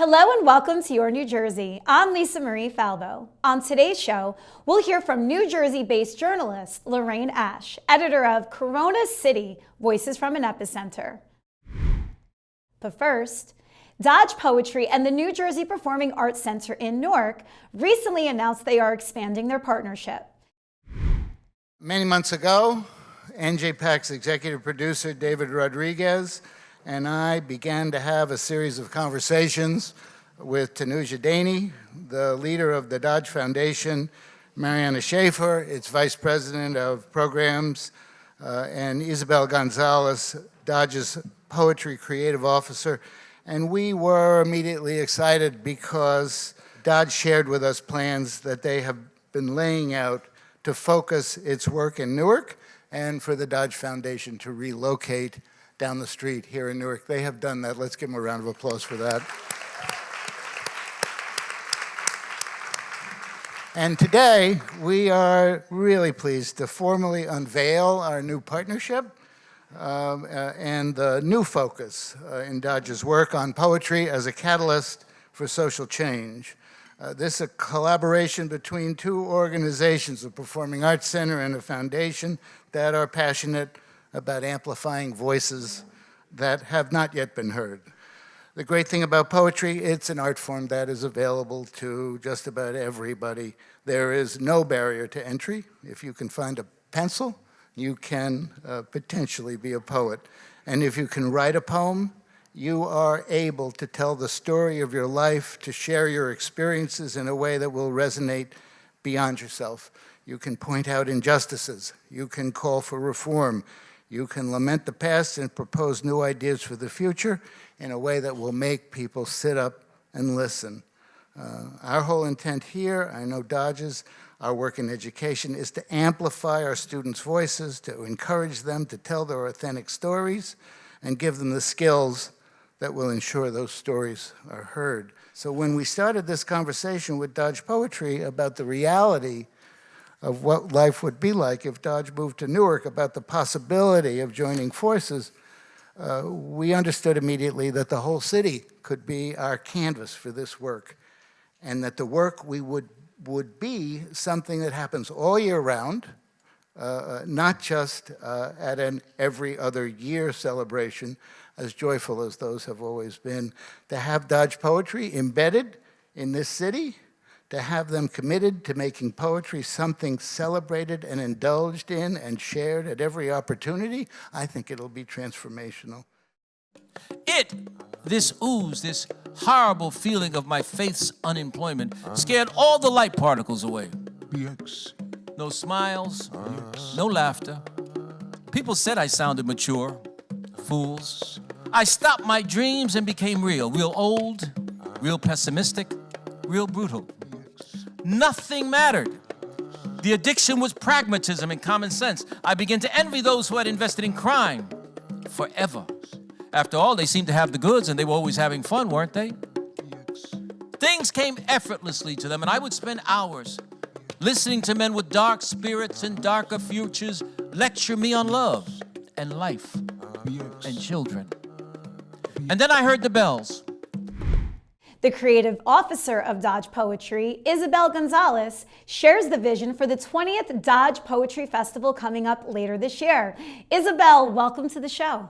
Hello and welcome to Your New Jersey. I'm Lisa Marie Falbo. On today's show, we'll hear from New Jersey-based journalist Lorraine Ash, editor of Corona City, Voices from an Epicenter. But first, Dodge Poetry and the New Jersey Performing Arts Center in Newark recently announced they are expanding their partnership. Many months ago, NJPAC's executive producer, David Rodriguez, and I began to have a series of conversations with Tanuja Daney, the leader of the Dodge Foundation, Mariana Schaefer, its vice president of programs, and Ysabel Gonzalez, Dodge's poetry creative officer. And we were immediately excited because Dodge shared with us plans that they have been laying out to focus its work in Newark and for the Dodge Foundation to relocate down the street here in Newark. They have done that. Let's give them a round of applause for that. And today, we are really pleased to formally unveil our new partnership and the new focus in Dodge's work on poetry as a catalyst for social change. This is a collaboration between two organizations, a Performing Arts Center and a foundation, that are passionate about amplifying voices that have not yet been heard. The great thing about poetry, it's an art form that is available to just about everybody. There is no barrier to entry. If you can find a pencil, you can potentially be a poet. And if you can write a poem, you are able to tell the story of your life, to share your experiences in a way that will resonate beyond yourself. You can point out injustices. You can call for reform. You can lament the past and propose new ideas for the future in a way that will make people sit up and listen. Our whole intent here, I know Dodge's, our work in education, is to amplify our students' voices, to encourage them to tell their authentic stories, and give them the skills that will ensure those stories are heard. So when we started this conversation with Dodge Poetry about the reality of what life would be like if Dodge moved to Newark, about the possibility of joining forces, we understood immediately that the whole city could be our canvas for this work, and that the work we would be something that happens all year round, not just at an every other year celebration, as joyful as those have always been. To have Dodge Poetry embedded in this city, to have them committed to making poetry something celebrated and indulged in and shared at every opportunity, I think it'll be transformational. This ooze, this horrible feeling of my faith's unemployment, scared all the light particles away. BX. No smiles, no laughter. People said I sounded mature. Fools. I stopped my dreams and became real old, real pessimistic, real brutal. Nothing mattered. The addiction was pragmatism and common sense. I began to envy those who had invested in crime forever. After all, they seemed to have the goods and they were always having fun, weren't they? Things came effortlessly to them, and I would spend hours listening to men with dark spirits and darker futures lecture me on love and life and children. And then I heard the bells. The creative officer of Dodge Poetry, Ysabel Gonzalez, shares the vision for the 20th Dodge Poetry Festival coming up later this year. Ysabel, welcome to the show.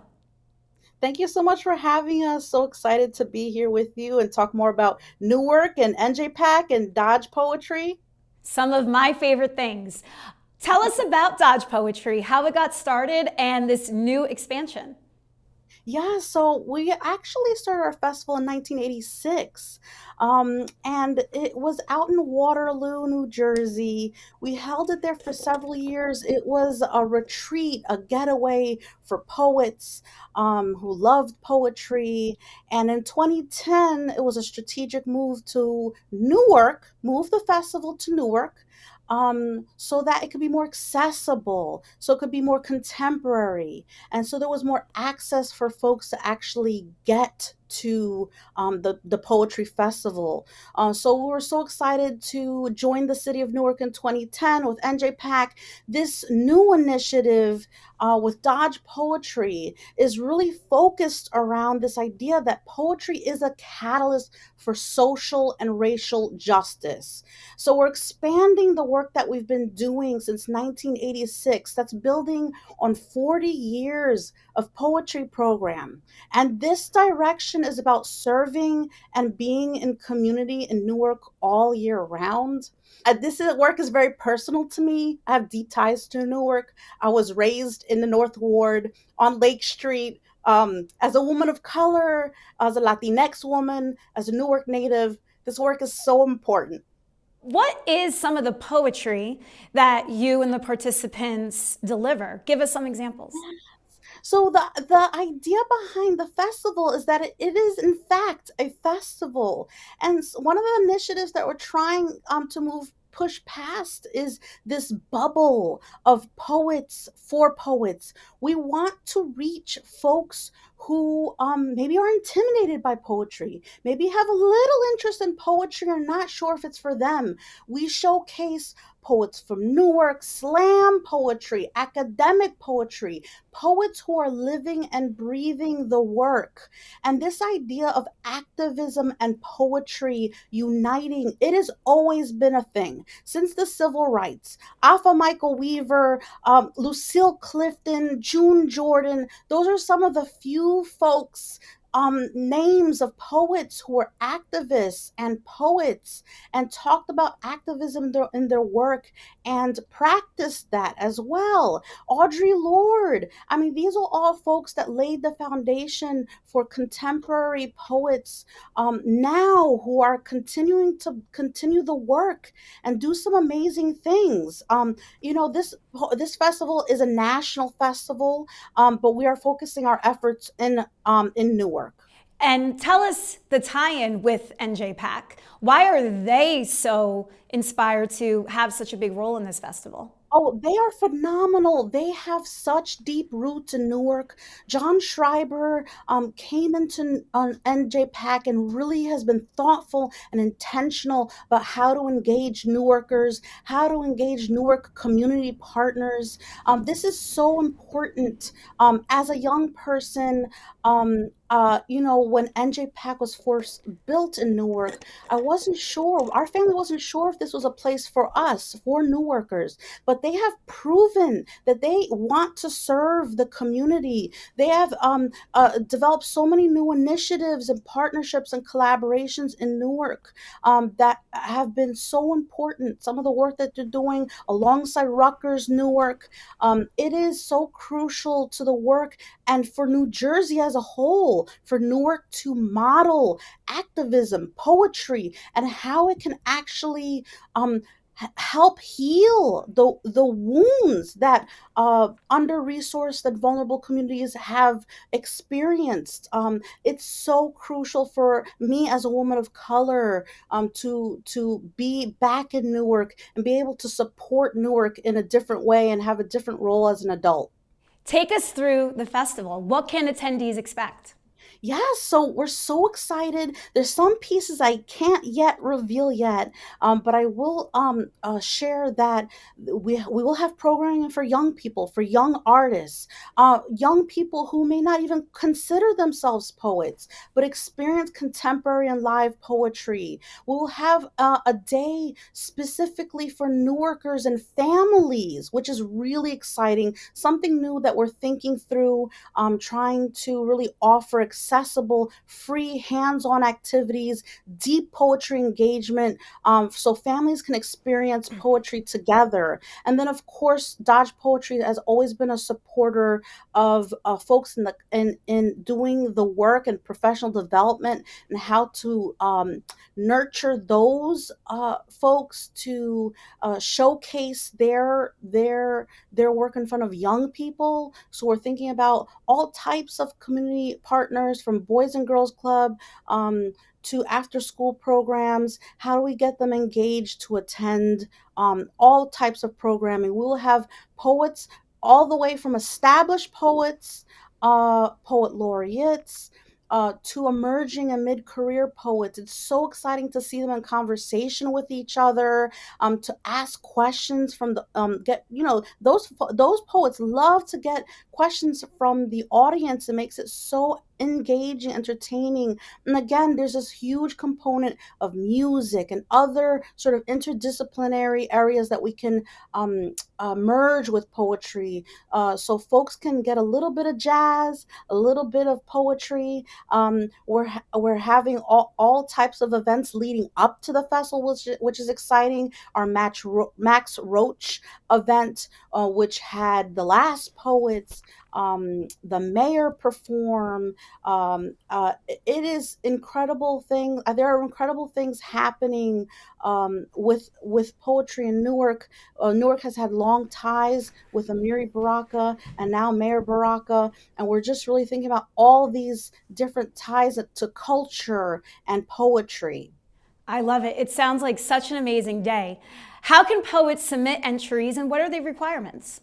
Thank you so much for having us. So excited to be here with you and talk more about Newark and NJPAC and Dodge Poetry. Some of my favorite things. Tell us about Dodge Poetry, how it got started, and this new expansion. Yeah, so we actually started our festival in 1986, and it was out in Waterloo, New Jersey. We held it there for several years. It was a retreat, a getaway for poets who loved poetry. And in 2010, it was a strategic move to Newark, move the festival to Newark, so that it could be more accessible, so it could be more contemporary. And so there was more access for folks to actually get to the Poetry Festival. So we were so excited to join the city of Newark in 2010 with NJPAC. This new initiative with Dodge Poetry is really focused around this idea that poetry is a catalyst for social and racial justice. So we're expanding the work that we've been doing since 1986, that's building on 40 years of poetry program. And this direction is about serving and being in community in Newark all year round. Work is very personal to me. I have deep ties to Newark. I was raised in the North Ward on Lake Street. As a woman of color, as a Latinx woman, as a Newark native, this work is so important. What is some of the poetry that you and the participants deliver? Give us some examples. So the idea behind the festival is that it is in fact a festival, and one of the initiatives that we're trying to push past is this bubble of poets for poets. We want to reach folks who maybe are intimidated by poetry, maybe have a little interest in poetry or not sure if it's for them. We showcase poets from Newark, slam poetry, academic poetry, poets who are living and breathing the work. And this idea of activism and poetry uniting, it has always been a thing since the civil rights. Alpha Michael Weaver, Lucille Clifton, June Jordan, those are some of the few folks, names of poets who were activists and poets and talked about activism in their work and practiced that as well. Audre Lorde. I mean, these are all folks that laid the foundation for contemporary poets now who are continuing to continue the work and do some amazing things. This festival is a national festival, but we are focusing our efforts in Newark. And tell us the tie-in with NJPAC. Why are they so inspired to have such a big role in this festival? Oh, they are phenomenal. They have such deep roots in Newark. John Schreiber came into NJPAC and really has been thoughtful and intentional about how to engage Newarkers, how to engage Newark community partners. This is so important. As a young person, when NJPAC was first built in Newark, I wasn't sure, our family wasn't sure if this was a place for us, for Newarkers, but they have proven that they want to serve the community. They have developed so many new initiatives and partnerships and collaborations in Newark that have been so important. Some of the work that they're doing alongside Rutgers Newark, it is so crucial to the work and for New Jersey as a whole, for Newark to model activism, poetry, and how it can actually help heal the wounds that under-resourced and vulnerable communities have experienced. It's so crucial for me as a woman of color to be back in Newark and be able to support Newark in a different way and have a different role as an adult. Take us through the festival. What can attendees expect? Yes, so we're so excited. There's some pieces I can't yet reveal yet, but I will share that we will have programming for young people, for young artists, young people who may not even consider themselves poets, but experience contemporary and live poetry. We will have a day specifically for Newarkers and families, which is really exciting. Something new that we're thinking through, trying to really offer accessible, free, hands-on activities, deep poetry engagement, so families can experience poetry together. And then, of course, Dodge Poetry has always been a supporter of folks in doing the work and professional development and how to nurture those folks to showcase their work in front of young people. So we're thinking about all types of community partners, from Boys and Girls Club to after school programs. How do we get them engaged to attend all types of programming? We will have poets all the way from established poets, poet laureates, to emerging and mid-career poets. It's so exciting to see them in conversation with each other, to ask questions from the get those poets love to get questions from the audience. It makes it so engaging, entertaining. And again, there's this huge component of music and other sort of interdisciplinary areas that we can merge with poetry, so folks can get a little bit of jazz, a little bit of poetry. We're having all types of events leading up to the festival, which is exciting. Our Max Roach event, which had the last poets, the mayor perform. It is incredible thing. There are incredible things happening with poetry in Newark. Newark has had long ties with Amiri Baraka and now Mayor Baraka, and we're just really thinking about all these different ties to culture and poetry. I love it. It sounds like such an amazing day. How can poets submit entries and what are the requirements?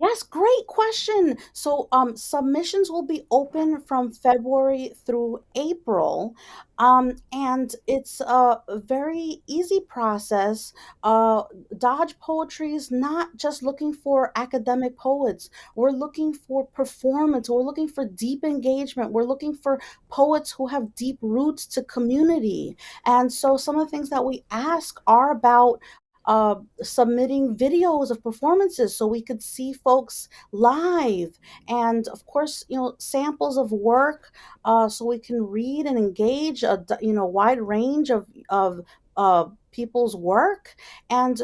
Yes, great question. So, submissions will be open from February through April, and it's a very easy process. Dodge Poetry is not just looking for academic poets. We're looking for performance. We're looking for deep engagement. We're looking for poets who have deep roots to community. And so, some of the things that we ask are about submitting videos of performances so we could see folks live, and of course, samples of work, so we can read and engage a wide range people's work, and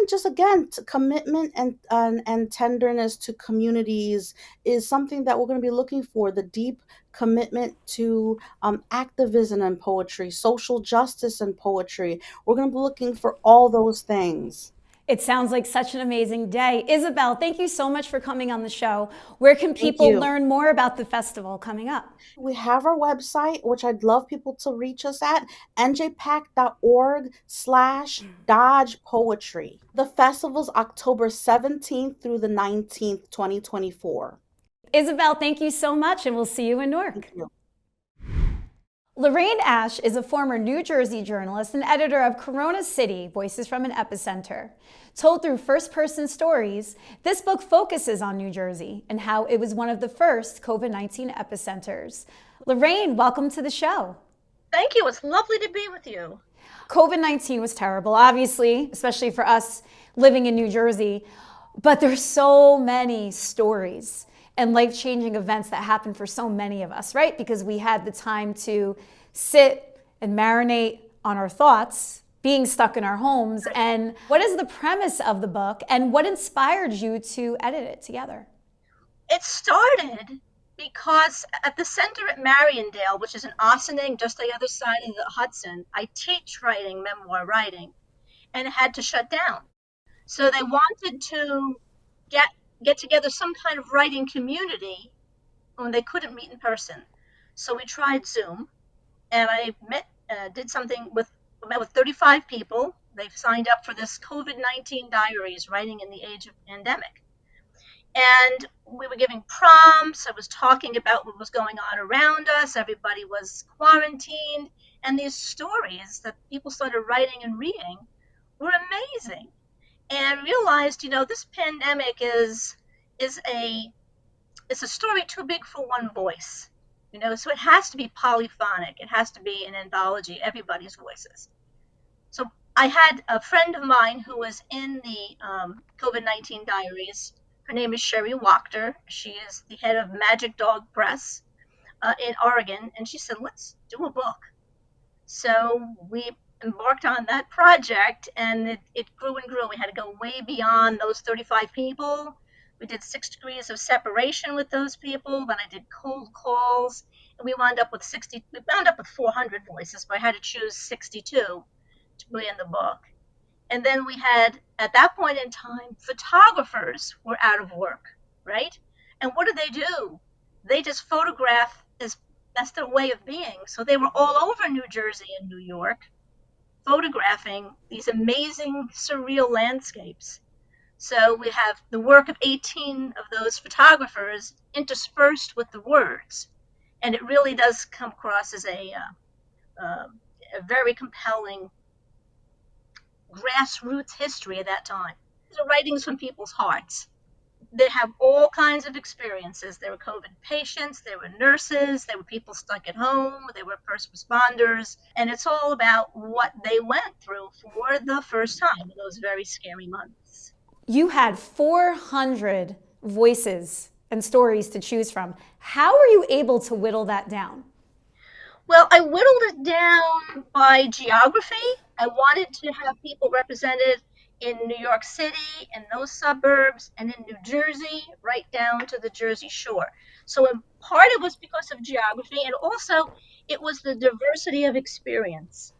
just again, commitment and tenderness to communities is something that we're going to be looking for. The deep commitment to activism and poetry, social justice and poetry. We're going to be looking for all those things. It sounds like such an amazing day. Ysabel, thank you so much for coming on the show. Where can Thank people you. learn more about the festival coming up? We have our website, which I'd love people to reach us at, njpac.org/Dodge Poetry. The festival's October 17th through the 19th, 2024. Ysabel, thank you so much, and we'll see you in Newark. Thank you. Lorraine Ash is a former New Jersey journalist and editor of Corona City, Voices from an Epicenter. Told through first-person stories, this book focuses on New Jersey and how it was one of the first COVID-19 epicenters. Lorraine, welcome to the show. Thank you. It's lovely to be with you. COVID-19 was terrible, obviously, especially for us living in New Jersey, but there's so many stories and life-changing events that happened for so many of us, right? Because we had the time to sit and marinate on our thoughts, being stuck in our homes. And what is the premise of the book and what inspired you to edit it together? It started because at the center at Mariondale, which is in Ossining, just the other side of the Hudson, I teach writing, memoir writing, and it had to shut down. So they wanted to get together some kind of writing community when they couldn't meet in person. So we tried Zoom, and I did something met with 35 people. They've signed up for this COVID-19 diaries, writing in the age of pandemic. And we were giving prompts. I was talking about what was going on around us. Everybody was quarantined. And these stories that people started writing and reading were amazing. And I realized, this pandemic is a story too big for one voice, so it has to be polyphonic. It has to be an anthology, everybody's voices. So I had a friend of mine who was in the COVID-19 diaries. Her name is Sherry Wachter. She is the head of Magic Dog Press in Oregon. And she said, let's do a book. So we embarked on that project, and it grew and grew. We had to go way beyond those 35 people. We did 6 degrees of separation with those people. Then I did cold calls, and we wound up with 400 voices, but I had to choose 62 to put in the book. And then we had, at that point in time, photographers were out of work, right? And what do? They just photograph. That's their way of being. So they were all over New Jersey and New York, photographing these amazing, surreal landscapes. So we have the work of 18 of those photographers interspersed with the words. And it really does come across as a very compelling grassroots history of that time. These are writings from people's hearts. They have all kinds of experiences. There were COVID patients, there were nurses, there were people stuck at home, there were first responders, and it's all about what they went through for the first time in those very scary months. You had 400 voices and stories to choose from. How were you able to whittle that down? Well, I whittled it down by geography. I wanted to have people represented in New York City, in those suburbs, and in New Jersey, right down to the Jersey Shore. So in part it was because of geography, and also it was the diversity of experience.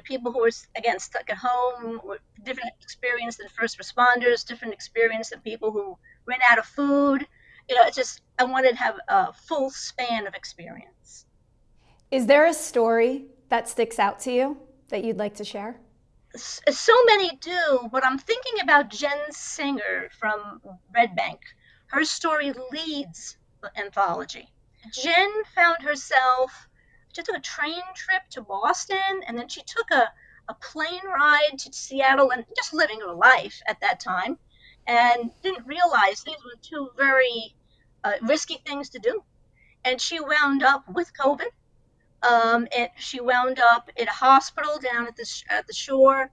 People who were, again, stuck at home, with different experience than first responders, different experience than people who ran out of food. It's just, I wanted to have a full span of experience. Is there a story that sticks out to you that you'd like to share? So many do, but I'm thinking about Jen Singer from Red Bank. Her story leads the anthology. Jen found herself, she took a train trip to Boston, and then she took a plane ride to Seattle, and just living her life at that time, and didn't realize these were two very risky things to do. And she wound up with COVID. And she wound up in a hospital down at the shore,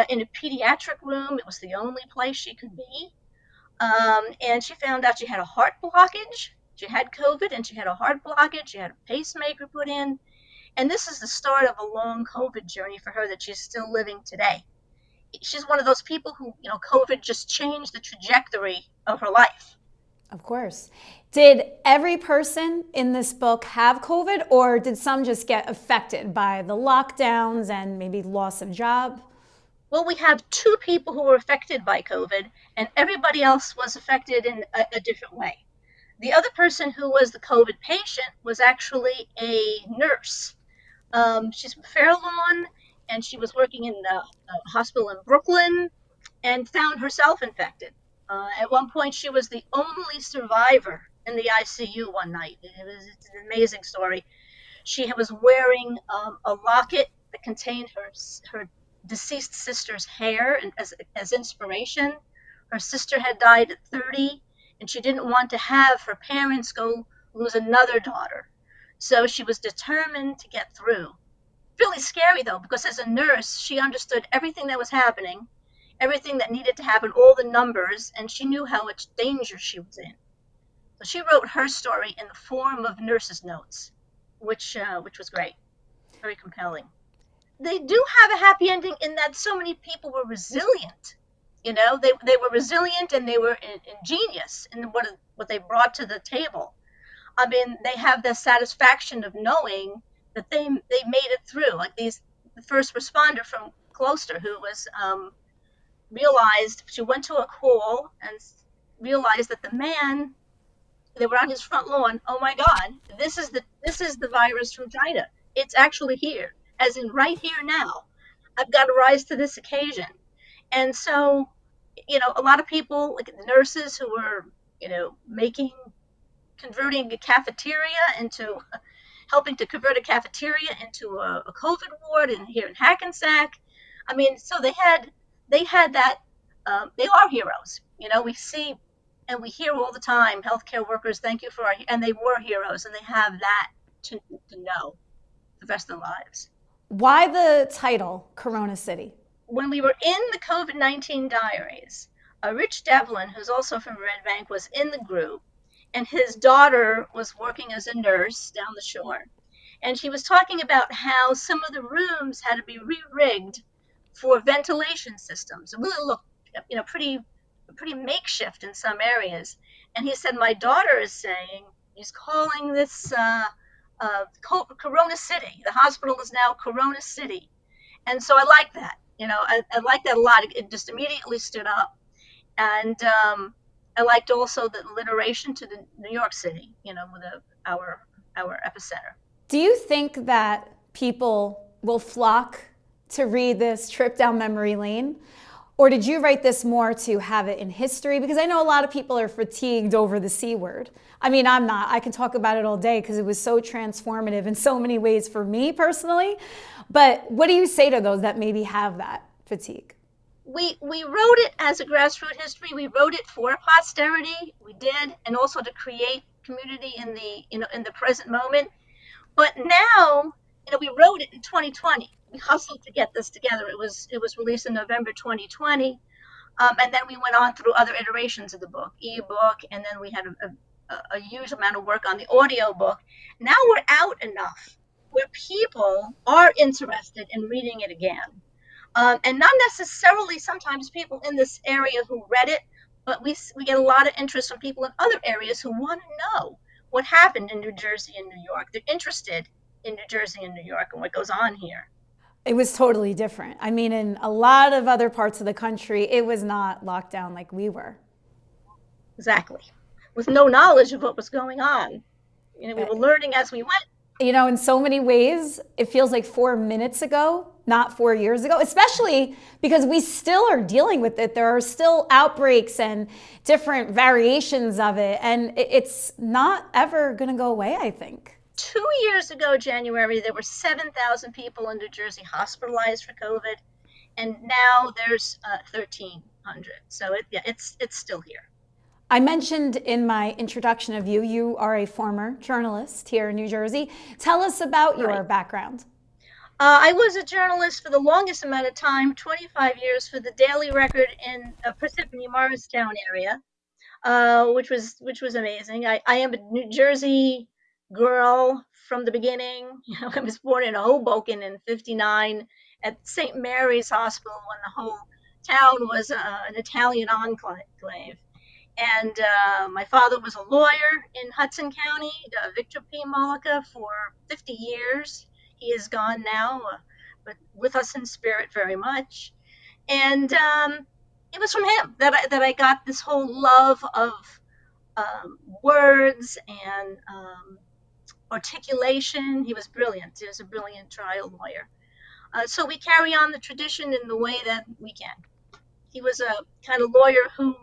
in a pediatric room. It was the only place she could be. And she found out she had a heart blockage. She had COVID and she had a heart blockage. She had a pacemaker put in. And this is the start of a long COVID journey for her that she's still living today. She's one of those people who, COVID just changed the trajectory of her life. Of course. Did every person in this book have COVID, or did some just get affected by the lockdowns and maybe loss of job? Well, we have 2 people who were affected by COVID, and everybody else was affected in a different way. The other person who was the COVID patient was actually a nurse. She's from Fair Lawn, and she was working in a hospital in Brooklyn and found herself infected. At one point, she was the only survivor in the ICU one night. It's an amazing story. She was wearing a locket that contained her deceased sister's hair and as inspiration. Her sister had died at 30, and she didn't want to have her parents go lose another daughter. So she was determined to get through. Really scary, though, because as a nurse, she understood everything that was happening, everything that needed to happen, all the numbers, and she knew how much danger she was in. So she wrote her story in the form of nurses' notes, which was great, very compelling. They do have a happy ending in that so many people were resilient. They were resilient, and they were ingenious in what they brought to the table. I mean, they have the satisfaction of knowing that they made it through. Like the first responder from Gloucester who was realized, she went to a call and realized that the man, they were on his front lawn. Oh my God, this is the virus from China. It's actually here, as in right here now. I've got to rise to this occasion. And so, a lot of people, like the nurses who were, converting a cafeteria into, helping to convert a cafeteria into a COVID ward here in Hackensack. I mean, so they had that, they are heroes. We see and we hear all the time, healthcare workers, thank you for and they were heroes, and they have that to know the rest of their lives. Why the title, Corona City? When we were in the COVID-19 diaries, Rich Devlin, who's also from Red Bank, was in the group, and his daughter was working as a nurse down the shore. And she was talking about how some of the rooms had to be re-rigged for ventilation systems. It really looked, pretty makeshift in some areas. And he said, my daughter is saying, he's calling this Corona City. The hospital is now Corona City. And so I like that. I like that a lot. It just immediately stood up. And I liked also the alliteration to the New York City, with our epicenter. Do you think that people will flock to read this trip down memory lane? Or did you write this more to have it in history? Because I know a lot of people are fatigued over the C word. I mean, I'm not. I can talk about it all day because it was so transformative in so many ways for me personally. But what do you say to those that maybe have that fatigue? We wrote it as a grassroots history. We wrote it for posterity. We did, and also to create community in the in the present moment. But now, we wrote it in 2020. We hustled to get this together. It was released in November 2020, and then we went on through other iterations of the book, ebook, and then we had a huge amount of work on the audio book. Now we're out enough where people are interested in reading it again. And not necessarily sometimes people in this area who read it, but we get a lot of interest from people in other areas who want to know what happened in New Jersey and New York. They're interested in New Jersey and New York and what goes on here. It was totally different. I mean, in a lot of other parts of the country, it was not locked down like we were. Exactly. With no knowledge of what was going on. We were learning as we went. In so many ways, it feels like 4 minutes ago, not 4 years ago, especially because we still are dealing with it. There are still outbreaks and different variations of it, and it's not ever going to go away, I think. 2 years ago, January, there were 7,000 people in New Jersey hospitalized for COVID, and now there's 1,300. So it's still here. I mentioned in my introduction of you, you are a former journalist here in New Jersey. Tell us about your background. I was a journalist for the longest amount of time, 25 years, for the Daily Record in Parsippany, Morristown area, which was amazing. I am a New Jersey girl from the beginning. I was born in Hoboken in '59 at St. Mary's Hospital when the whole town was an Italian enclave. And my father was a lawyer in Hudson County, Victor P. Mollica, for 50 years. He is gone now, but with us in spirit very much. And it was from him that I got this whole love of words and articulation. He was brilliant. He was a brilliant trial lawyer. So we carry on the tradition in the way that we can. He was a kind of lawyer who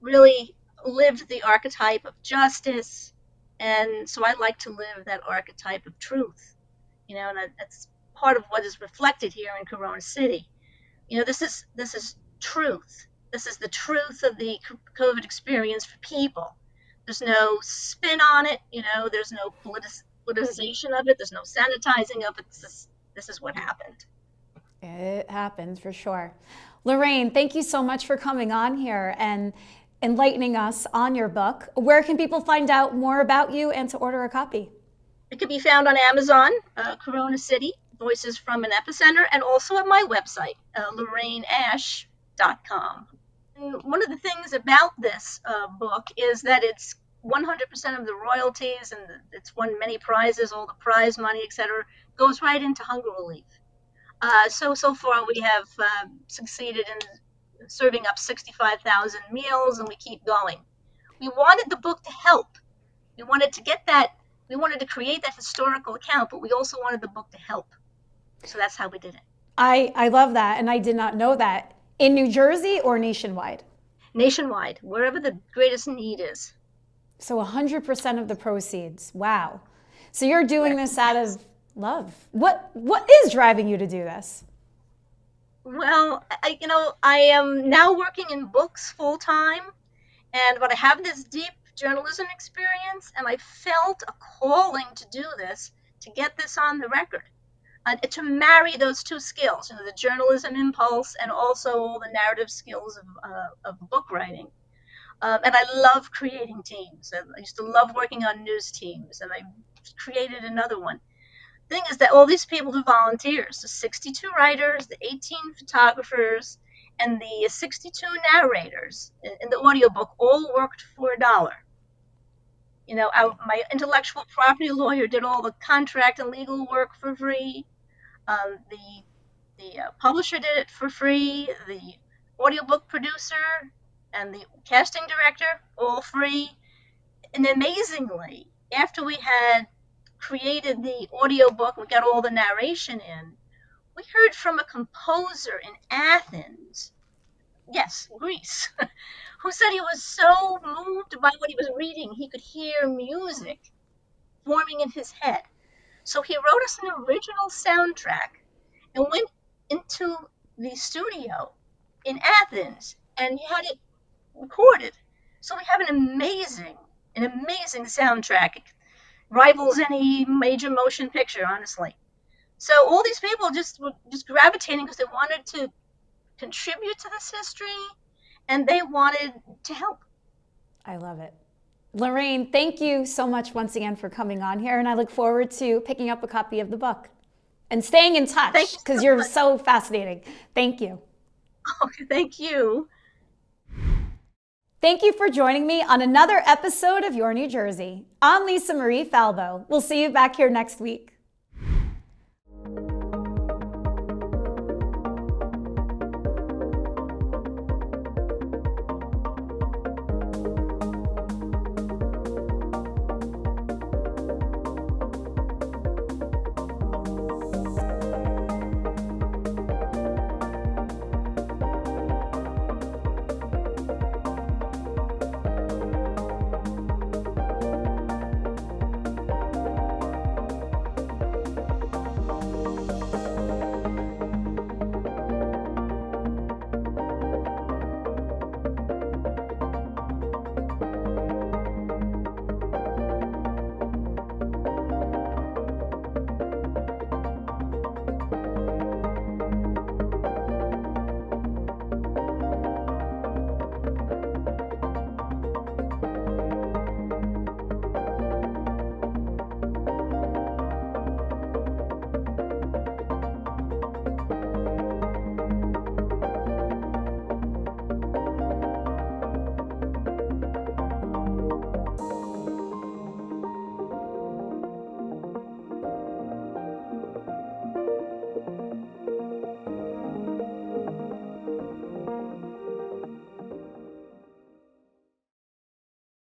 really lived the archetype of justice, and so I like to live that archetype of truth, and that's part of what is reflected here in Corona City. This is truth. This is the truth of the COVID experience for people. There's no spin on it, there's no politicization of it, there's no sanitizing of it. This is what happened. It happened for sure. Lorraine, thank you so much for coming on here and enlightening us on your book. Where can people find out more about you and to order a copy? It can be found on Amazon, Corona City, Voices from an Epicenter, and also at my website, LorraineAsh.com. And one of the things about this book is that it's 100% of the royalties, and it's won many prizes, all the prize money, etc., goes right into hunger relief. So far we have succeeded in serving up 65,000 meals, and we keep going. We wanted the book to help. We wanted to create that historical account, but we also wanted the book to help. So that's how we did it. I love that, and I did not know that. In New Jersey or nationwide? Nationwide, wherever the greatest need is. So 100% of the proceeds. Wow. So you're doing this out of love. What is driving you to do this? Well, I am now working in books full time, but I have this deep journalism experience, and I felt a calling to do this, to get this on the record, to marry those two skills, the journalism impulse and also all the narrative skills of book writing. And I love creating teams. I used to love working on news teams, and I created another one. Thing is that all these people are volunteers. The 62 writers, the 18 photographers, and the 62 narrators in the audiobook all worked for $1. My intellectual property lawyer did all the contract and legal work for free. The publisher did it for free. The audiobook producer and the casting director, all free. And amazingly, after we had created the audiobook, we got all the narration in, we heard from a composer in Athens yes, Greece, who said he was so moved by what he was reading, he could hear music forming in his head. So he wrote us an original soundtrack and went into the studio in Athens and he had it recorded. So we have an amazing soundtrack. It rivals any major motion picture, honestly. So all these people just were just gravitating because they wanted to contribute to this history and they wanted to help. I love it. Lorraine, thank you so much once again for coming on here, and I look forward to picking up a copy of the book and staying in Thank touch you because so you're much. so fascinating. Thank you. Okay, thank you. Thank you for joining me on another episode of Your New Jersey. I'm Lisa Marie Falbo. We'll see you back here next week.